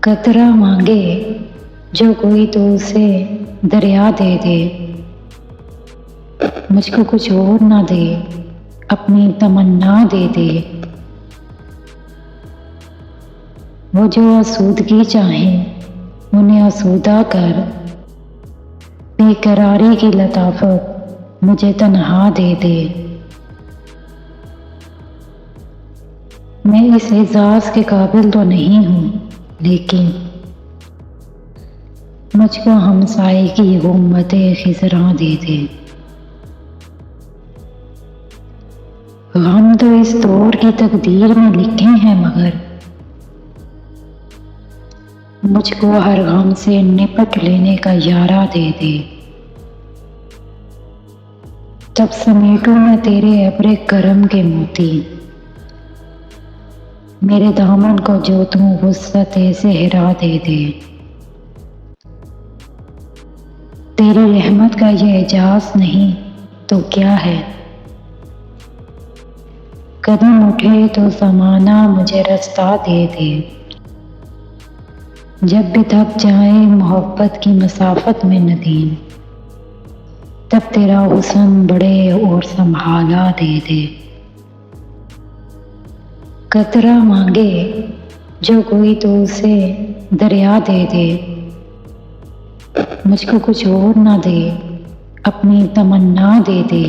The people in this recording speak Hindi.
कतरा मांगे जो कोई तो उसे दरिया दे दे। मुझको कुछ और ना दे, अपनी तमन्ना दे दे। वो जो आसूदगी चाहे उन्हें आसूदा कर। बेकरारी की लताफत मुझे तन्हा दे दे। मैं इस एजाज के काबिल तो नहीं हूँ, लेकिन मुझको हमसाए की गुम्बते खिजरा दे दे। गम तो इस दौर की तकदीर में लिखे हैं, मगर मुझको हर गम से निपट लेने का यारा दे दे। तब समेटूं मैं तेरे अब्रे करम के मोती, मेरे दामन को जो तू वुस्अत सेहरा दे दे। तेरी रहमत का ये एजाज नहीं तो क्या है। कदम उठे तो ज़माना मुझे रास्ता दे दे। जब भी थक जाए मोहब्बत की मसाफत में नदीम, तब तेरा हुस्न बड़े और संभाला दे दे। कतरा मांगे जो कोई तो उसे दरिया दे दे। मुझको कुछ और ना दे, अपनी तमन्ना दे दे।